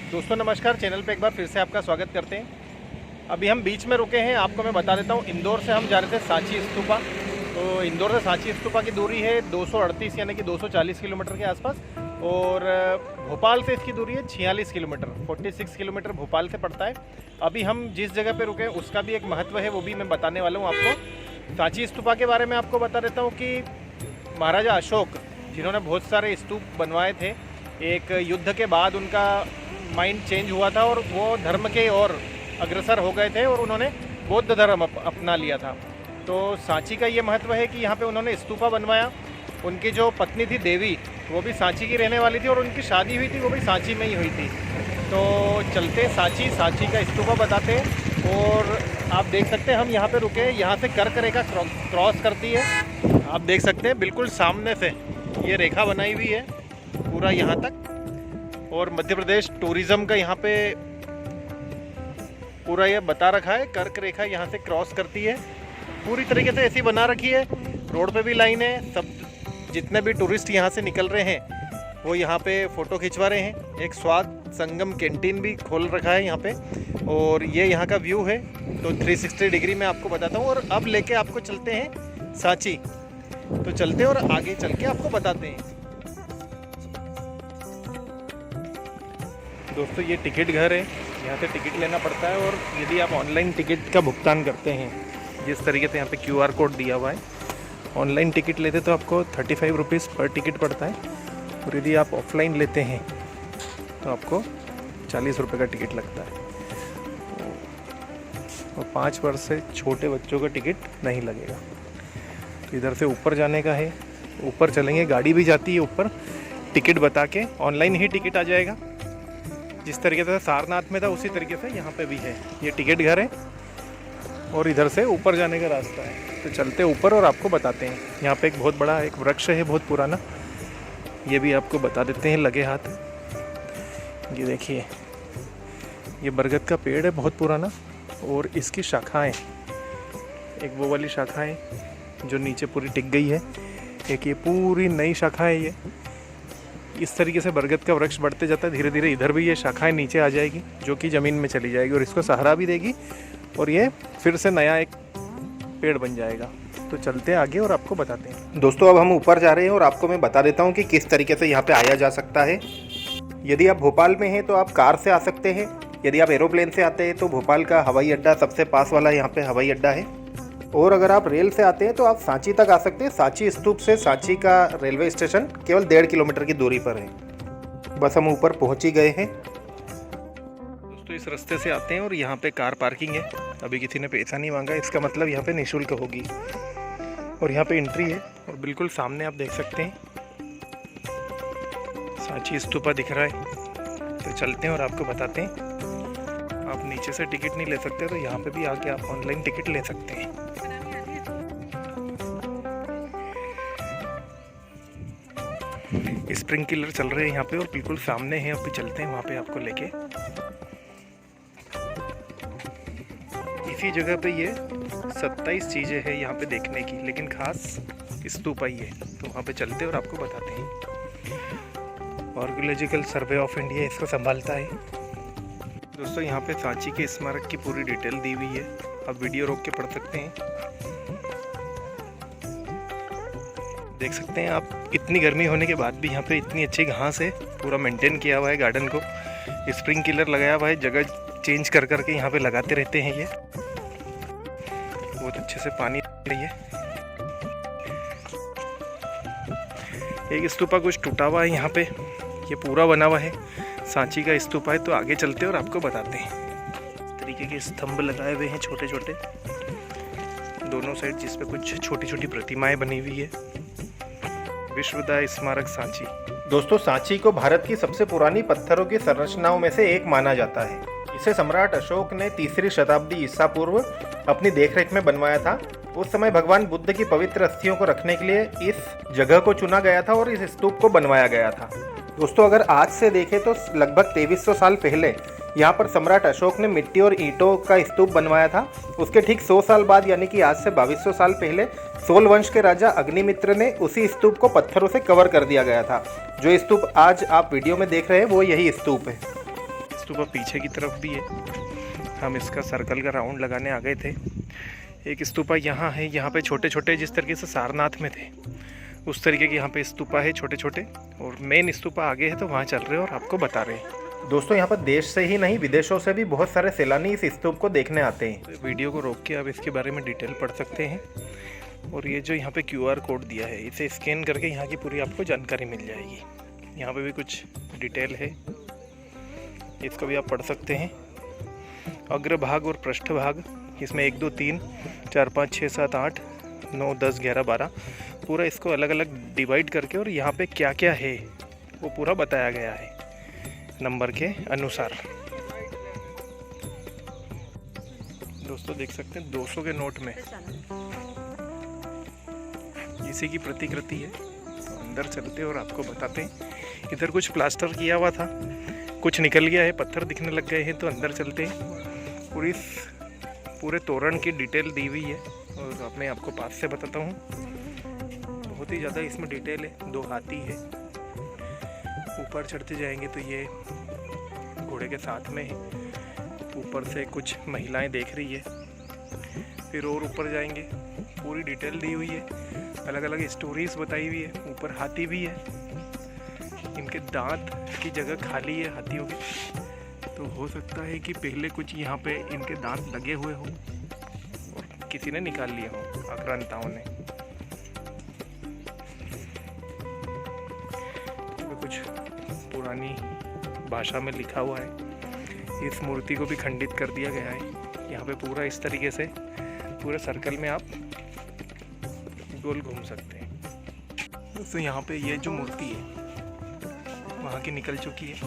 दोस्तों नमस्कार, चैनल पे एक बार फिर से आपका स्वागत करते हैं। अभी हम बीच में रुके हैं, आपको मैं बता देता हूँ। इंदौर से हम जा रहे थे सांची स्तूपा। तो इंदौर से सांची स्तूपा की दूरी है 238 यानी कि 240 किलोमीटर के आसपास, और भोपाल से इसकी दूरी है 46 किलोमीटर, 46 किलोमीटर भोपाल से पड़ता है। अभी हम जिस जगह पे रुके हैं उसका भी एक महत्व है, वो भी मैं बताने वाला हूँ आपको। सांची स्तूपा के बारे में आपको बता देता हूँ कि महाराजा अशोक, जिन्होंने बहुत सारे स्तूप बनवाए थे, एक युद्ध के बाद उनका माइंड चेंज हुआ था और वो धर्म के ओर अग्रसर हो गए थे और उन्होंने बौद्ध धर्म अपना लिया था। तो सांची का ये महत्व है कि यहाँ पे उन्होंने स्तूपा बनवाया। उनकी जो पत्नी थी देवी, वो भी सांची की रहने वाली थी और उनकी शादी हुई थी वो भी सांची में ही हुई थी। तो चलते सांची का स्तूपा बताते हैं। और आप देख सकते हैं हम यहाँ पे रुके, यहाँ से कर्क रेखा क्रॉस करती है। आप देख सकते हैं बिल्कुल सामने से ये रेखा बनाई हुई है पूरा यहाँ तक। और मध्य प्रदेश टूरिज्म का यहाँ पे पूरा ये बता रखा है, कर्क रेखा यहाँ से क्रॉस करती है। पूरी तरीके से ऐसी बना रखी है। रोड पे भी लाइन है, सब जितने भी टूरिस्ट यहाँ से निकल रहे हैं वो यहाँ पे फ़ोटो खिंचवा रहे हैं। एक स्वाद संगम कैंटीन भी खोल रखा है यहाँ पे, और ये यहाँ का व्यू है। तो 360 डिग्री में आपको बताता हूँ। और अब लेके आपको चलते हैं सांची। तो चलते हैं और आगे चल के आपको बताते हैं। दोस्तों ये टिकट घर है, यहाँ से टिकट लेना पड़ता है। और यदि आप ऑनलाइन टिकट का भुगतान करते हैं, जिस तरीके से यहाँ पे QR कोड दिया हुआ है, ऑनलाइन टिकट लेते तो आपको 35 रुपीज़ पर टिकट पड़ता है। और यदि आप ऑफलाइन लेते हैं तो आपको 40 रुपये का टिकट लगता है। और 5 वर्ष से छोटे बच्चों का टिकट नहीं लगेगा। तो इधर से ऊपर जाने का है, ऊपर चलेंगे, गाड़ी भी जाती है ऊपर। टिकट बता के ऑनलाइन ही टिकट आ जाएगा। जिस तरीके से सारनाथ में था उसी तरीके से यहाँ पे भी है। ये टिकट घर है और इधर से ऊपर जाने का रास्ता है। तो चलते ऊपर और आपको बताते हैं। यहाँ पे एक बहुत बड़ा एक वृक्ष है, बहुत पुराना, ये भी आपको बता देते हैं लगे हाथ। ये देखिए, ये बरगद का पेड़ है बहुत पुराना, और इसकी शाखाएँ, एक वो वाली शाखा है जो नीचे पूरी टिक गई है, एक ये पूरी नई शाखा है। ये इस तरीके से बरगद का वृक्ष बढ़ते जाता है। धीरे धीरे इधर भी ये शाखाएं नीचे आ जाएगी, जो कि ज़मीन में चली जाएगी और इसको सहारा भी देगी, और ये फिर से नया एक पेड़ बन जाएगा। तो चलते हैं आगे और आपको बताते हैं। दोस्तों अब हम ऊपर जा रहे हैं और आपको मैं बता देता हूँ कि किस तरीके से यहाँ पे आया जा सकता है। यदि आप भोपाल में हैं तो आप कार से आ सकते हैं। यदि आप एरोप्लेन से आते हैं तो भोपाल का हवाई अड्डा सबसे पास वाला यहाँ पे हवाई अड्डा है। और अगर आप रेल से आते हैं तो आप सांची तक आ सकते हैं। सांची स्तूप से सांची का रेलवे स्टेशन केवल 1.5 किलोमीटर की दूरी पर है। बस हम ऊपर पहुंच ही गए हैं। दोस्तों इस रास्ते से आते हैं और यहाँ पे कार पार्किंग है। अभी किसी ने पैसा नहीं मांगा, इसका मतलब यहाँ पे निःशुल्क होगी। और यहाँ पे एंट्री है और बिल्कुल सामने आप देख सकते हैं सांची स्तूपा दिख रहा है। तो चलते हैं और आपको बताते हैं। आप नीचे से टिकट नहीं ले सकते तो यहाँ पे भी आके आप ऑनलाइन टिकट ले सकते हैं। स्प्रिंकलर चल रहे हैं यहाँ पे और बिल्कुल सामने हैं। अभी चलते हैं वहाँ पे आपको लेके। इसी जगह पे ये 27 चीज़ें हैं यहाँ पे देखने की, लेकिन खास स्तूपा ही है। तो वहाँ पे चलते हैं और आपको बताते हैं। आर्कियोलॉजिकल सर्वे ऑफ इंडिया इसको संभालता है। दोस्तों यहाँ पे सांची के स्मारक की पूरी डिटेल दी हुई है, आप वीडियो रोक के पढ़ सकते हैं। देख सकते हैं आप, इतनी गर्मी होने के बाद भी यहाँ पे इतनी अच्छी घास है, पूरा मेंटेन किया हुआ है गार्डन को। स्प्रिंकलर लगाया हुआ है, जगह चेंज कर करके यहाँ पे लगाते रहते हैं। ये बहुत अच्छे से पानी रही है। एक स्तूपा कुछ टूटा हुआ है यहाँ पे, ये पूरा बना हुआ है। सांची का स्तूपा है। तो आगे चलते हैं और आपको बताते हैं। इस तरीके के स्तंभ लगाए हुए हैं छोटे छोटे दोनों साइड, जिस पे कुछ छोटी छोटी प्रतिमाएं बनी हुई है। विश्वदा स्मारक सांची। दोस्तों सांची को भारत की सबसे पुरानी पत्थरों की संरचनाओं में से एक माना जाता है। इसे सम्राट अशोक ने 3री शताब्दी ईसा पूर्व अपनी देखरेख में बनवाया था। उस समय भगवान बुद्ध की पवित्र अस्थियों को रखने के लिए इस जगह को चुना गया था और इस स्तूप को बनवाया गया था। दोस्तों अगर आज से देखें तो लगभग 2300 साल पहले यहाँ पर सम्राट अशोक ने मिट्टी और ईंटों का स्तूप बनवाया था। उसके ठीक 100 साल बाद यानी कि आज से 2200 साल पहले सोल वंश के राजा अग्निमित्र ने उसी स्तूप को पत्थरों से कवर कर दिया गया था। जो स्तूप आज आप वीडियो में देख रहे हैं वो यही स्तूप है। स्तूपा पीछे की तरफ भी है। हम इसका सर्कल का राउंड लगाने आ गए थे। एक स्तूपा यहाँ है, यहाँ पे छोटे छोटे जिस तरीके से सारनाथ में थे उस तरीके के यहाँ पे स्तूपा है छोटे छोटे, और मेन स्तूपा आगे है तो वहाँ चल रहे हैं और आपको बता रहे हैं। दोस्तों यहाँ पर देश से ही नहीं विदेशों से भी बहुत सारे सैलानी इस स्तूप को देखने आते हैं। तो वीडियो को रोक के आप इसके बारे में डिटेल पढ़ सकते हैं। और ये जो यहाँ पे QR कोड दिया है इसे स्कैन करके यहाँ की पूरी आपको जानकारी मिल जाएगी। यहाँ पे भी कुछ डिटेल है, इसको भी आप पढ़ सकते हैं। अग्रभाग और पृष्ठभाग, इसमें 1 2 3 4 5 6 7 8 9 10 11 12 पूरा इसको अलग अलग डिवाइड करके और यहाँ पे क्या क्या है वो पूरा बताया गया है नंबर के अनुसार। दोस्तों देख सकते हैं 200 के नोट में इसी की प्रतिकृति है। तो अंदर चलते और आपको बताते हैं। इधर कुछ प्लास्टर किया हुआ था, कुछ निकल गया है, पत्थर दिखने लग गए हैं। तो अंदर चलते हैं। पूरे तोरण की डिटेल दी हुई है और अपने आपको पास से बताता हूँ। बहुत ही ज़्यादा इसमें डिटेल है। 2 हाथी है। ऊपर चढ़ते जाएंगे तो ये घोड़े के साथ में है। ऊपर से कुछ महिलाएं देख रही है। फिर और ऊपर जाएंगे, पूरी डिटेल दी हुई है, अलग अलग स्टोरीज बताई हुई है। ऊपर हाथी भी है, इनके दांत की जगह खाली है हाथियों की, तो हो सकता है कि पहले कुछ यहाँ पे इनके दांत लगे हुए हो और किसी ने निकाल लिया हो आक्रांताओं ने। कुछ पुरानी भाषा में लिखा हुआ है। इस मूर्ति को भी खंडित कर दिया गया है। यहाँ पे पूरा इस तरीके से पूरे सर्कल में आप गोल घूम सकते हैं। तो यहाँ पे ये जो मूर्ति है वहाँ की निकल चुकी है।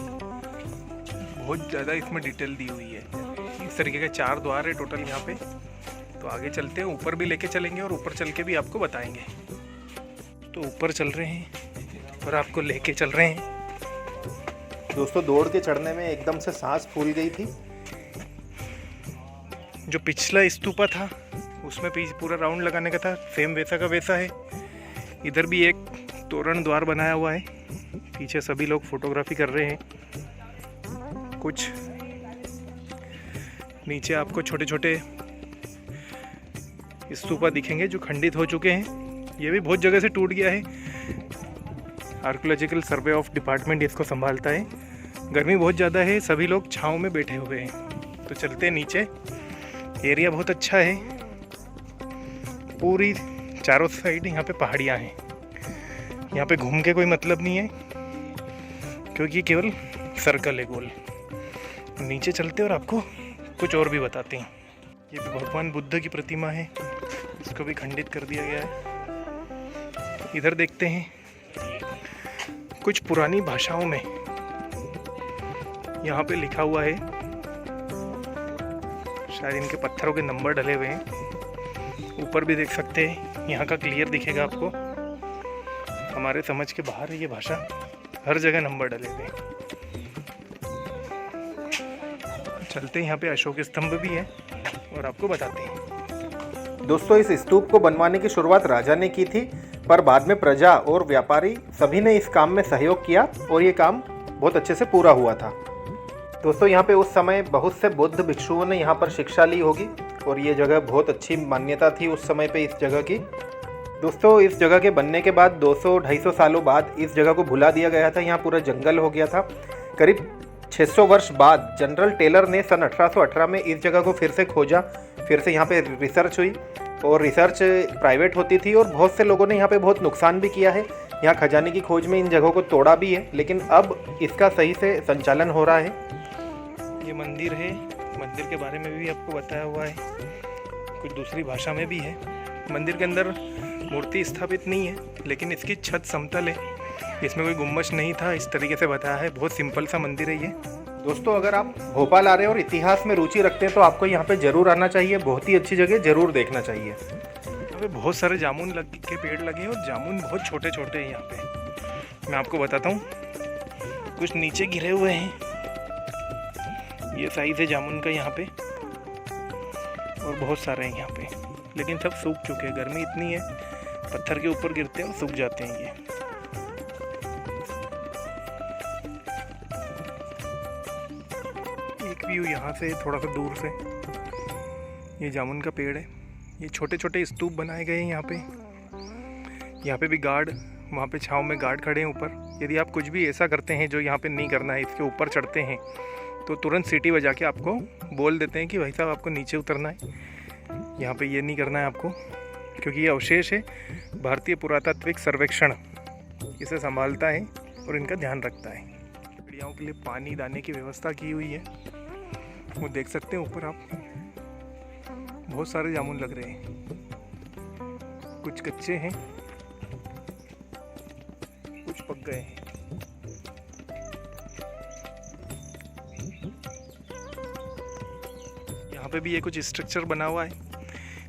बहुत ज़्यादा इसमें डिटेल दी हुई है। इस तरीके के 4 द्वार है टोटल यहाँ पे। तो आगे चलते हैं, ऊपर भी लेके चलेंगे और ऊपर चल के भी आपको बताएंगे। तो ऊपर चल रहे हैं और आपको लेके चल रहे हैं। दोस्तों दौड़ के चढ़ने में एकदम से सांस फूल गई थी। जो पिछला स्तूपा था उसमें पूरा राउंड लगाने का था, सेम वैसा का वैसा है। इधर भी एक तोरण द्वार बनाया हुआ है। पीछे सभी लोग फोटोग्राफी कर रहे हैं। कुछ नीचे आपको छोटे छोटे स्तूपा दिखेंगे जो खंडित हो चुके हैं। ये भी बहुत जगह से टूट गया है। आर्कियोलॉजिकल सर्वे ऑफ डिपार्टमेंट इसको संभालता है। गर्मी बहुत ज़्यादा है, सभी लोग छांव में बैठे हुए हैं। तो चलते हैं नीचे। एरिया बहुत अच्छा है। पूरी चारों साइड यहाँ पे पहाड़ियाँ हैं। यहाँ पे घूम के कोई मतलब नहीं है क्योंकि केवल सर्कल है गोल। नीचे चलते और आपको कुछ और भी बताते हैं। ये भी भगवान बुद्ध की प्रतिमा है, इसको भी खंडित कर दिया गया है। इधर देखते हैं कुछ पुरानी भाषाओं में यहाँ पे लिखा हुआ है। शायद इनके पत्थरों के नंबर डले हुए हैं। ऊपर भी देख सकते हैं, यहाँ का क्लियर दिखेगा आपको। हमारे समझ के बाहर है ये भाषा। हर जगह नंबर डले हुए हैं। चलते हैं, यहाँ पे अशोक स्तंभ भी है और आपको बताते हैं। दोस्तों इस स्तूप को बनवाने की शुरुआत राजा ने की थी, पर बाद में प्रजा और व्यापारी सभी ने इस काम में सहयोग किया और ये काम बहुत अच्छे से पूरा हुआ था। दोस्तों यहाँ पे उस समय बहुत से बौद्ध भिक्षुओं ने यहाँ पर शिक्षा ली होगी और ये जगह बहुत अच्छी मान्यता थी उस समय पे इस जगह की। दोस्तों इस जगह के बनने के बाद 200-250 सालों बाद इस जगह को भुला दिया गया था। यहाँ पूरा जंगल हो गया था। करीब 600 वर्ष बाद जनरल टेलर ने सन 1818 में इस जगह को फिर से खोजा। फिर से यहाँ पे रिसर्च हुई और रिसर्च प्राइवेट होती थी और बहुत से लोगों ने यहाँ पे बहुत नुकसान भी किया है। यहाँ खजाने की खोज में इन जगहों को तोड़ा भी है, लेकिन अब इसका सही से संचालन हो रहा है। ये मंदिर है, मंदिर के बारे में भी आपको बताया हुआ है, कुछ दूसरी भाषा में भी है। मंदिर के अंदर मूर्ति स्थापित नहीं है, लेकिन इसकी छत समतल है। इसमें कोई गुम्बद नहीं था, इस तरीके से बताया है। बहुत सिंपल सा मंदिर है ये। दोस्तों अगर आप भोपाल आ रहे हैं और इतिहास में रुचि रखते हैं तो आपको यहाँ पे ज़रूर आना चाहिए। बहुत ही अच्छी जगह, ज़रूर देखना चाहिए। यहाँ पे बहुत सारे जामुन के पेड़ लगे हैं और जामुन बहुत छोटे छोटे हैं। यहाँ पे मैं आपको बताता हूँ, कुछ नीचे गिरे हुए हैं। ये साइज है जामुन का यहाँ पे, और बहुत सारे हैं यहाँ पे, लेकिन सब सूख चुके हैं। गर्मी इतनी है, पत्थर के ऊपर गिरते हैं और सूख जाते हैं ये। एक व्यू यहाँ से थोड़ा सा दूर से, ये जामुन का पेड़ है। ये छोटे छोटे स्तूप बनाए गए हैं यहाँ पे भी गार्ड, वहाँ पे छाँव में गार्ड खड़े हैं ऊपर। यदि आप कुछ भी ऐसा करते हैं जो यहाँ पे नहीं करना है, इसके ऊपर चढ़ते हैं, तो तुरंत सीटी बजा के आपको बोल देते हैं कि भाई साहब आपको नीचे उतरना है, यहाँ पे ये नहीं करना है आपको, क्योंकि ये अवशेष है। भारतीय पुरातात्विक सर्वेक्षण इसे संभालता है और इनका ध्यान रखता है। चिड़ियाओं के लिए पानी दाने की व्यवस्था की हुई है, वो देख सकते हैं ऊपर आप। बहुत सारे जामुन लग रहे हैं, कुछ कच्चे हैं, कुछ पक गए हैं। यहाँ पे भी ये कुछ स्ट्रक्चर बना हुआ है,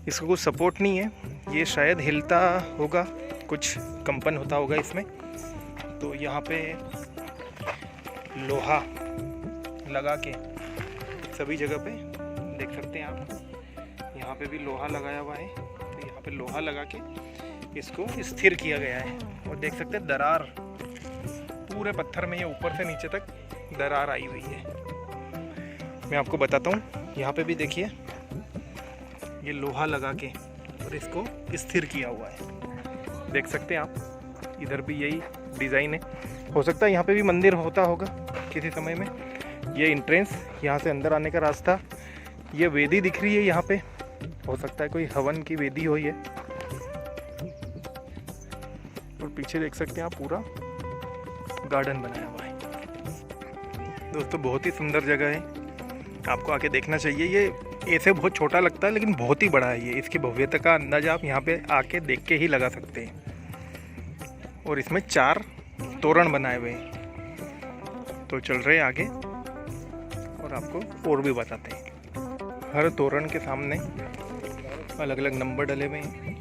इसको कुछ सपोर्ट नहीं है, ये शायद हिलता होगा, कुछ कंपन होता होगा इसमें। तो यहाँ पे लोहा लगा के सभी जगह पे देख सकते हैं आप, यहाँ पे भी लोहा लगाया हुआ है। तो यहाँ पे लोहा लगा के इसको स्थिर किया गया है। और देख सकते हैं दरार पूरे पत्थर में, ये ऊपर से नीचे तक दरार आई हुई है। मैं आपको बताता हूँ, यहाँ पे भी देखिए ये लोहा लगा के और इसको स्थिर किया हुआ है, देख सकते हैं आप। इधर भी यही डिज़ाइन है। हो सकता है यहाँ पे भी मंदिर होता होगा किसी समय में। ये एंट्रेंस, यहाँ से अंदर आने का रास्ता। ये वेदी दिख रही है यहाँ पे, हो सकता है कोई हवन की वेदी हो ये। और पीछे देख सकते हैं आप पूरा गार्डन बनाया हुआ है। दोस्तों बहुत ही सुंदर जगह है, आपको आके देखना चाहिए। ये ऐसे बहुत छोटा लगता है लेकिन बहुत ही बड़ा है ये। इसकी भव्यता का अंदाज़ा आप यहाँ पे आके देख के ही लगा सकते हैं। और इसमें 4 तोरण बनाए हुए हैं। तो चल रहे हैं आगे और आपको और भी बताते हैं। हर तोरण के सामने अलग अलग नंबर डले हुए हैं।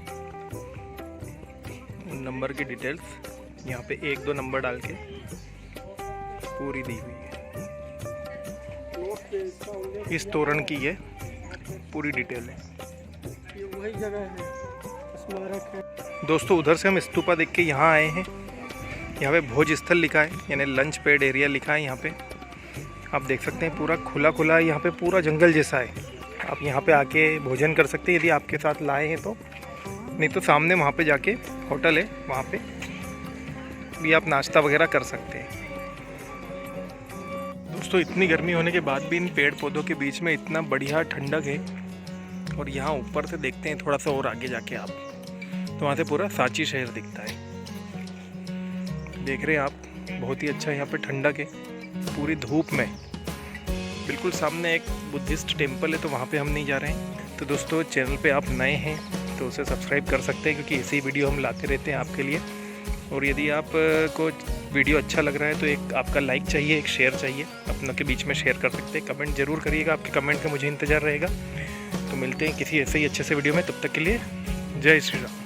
उन नंबर की डिटेल्स यहाँ पे 1-2 नंबर डाल के पूरी दी हुई है। इस तोरण की ये पूरी डिटेल है। ये वही जगह है, स्मारक है। दोस्तों उधर से हम स्तूपा देख के यहाँ आए हैं। यहाँ पे भोज स्थल लिखा है, यानी लंच पेड एरिया लिखा है। यहाँ पे आप देख सकते हैं पूरा खुला खुला है, यहाँ पे पूरा जंगल जैसा है। आप यहाँ पे आके भोजन कर सकते हैं यदि आपके साथ लाए हैं तो। नहीं तो सामने वहाँ पे जाके होटल है, वहाँ पे भी आप नाश्ता वगैरह कर सकते हैं। दोस्तों इतनी गर्मी होने के बाद भी इन पेड़ पौधों के बीच में इतना बढ़िया ठंडक है। और यहाँ ऊपर से देखते हैं थोड़ा सा और आगे जाके आप, तो वहाँ से पूरा सांची शहर दिखता है। देख रहे हैं आप, बहुत ही अच्छा यहाँ पे ठंडक है पूरी धूप में। बिल्कुल सामने एक बुद्धिस्ट टेम्पल है, तो वहाँ पे हम नहीं जा रहे हैं। तो दोस्तों चैनल पे आप नए हैं तो उसे सब्सक्राइब कर सकते हैं, क्योंकि ऐसी वीडियो हम लाते रहते हैं आपके लिए। और यदि आप को वीडियो अच्छा लग रहा है तो एक आपका लाइक चाहिए, एक शेयर चाहिए, अपनों के बीच में शेयर कर सकते हैं। कमेंट जरूर करिएगा, आपके कमेंट का मुझे इंतज़ार रहेगा। तो मिलते हैं किसी ऐसे ही अच्छे से वीडियो में, तब तक के लिए जय श्री राम।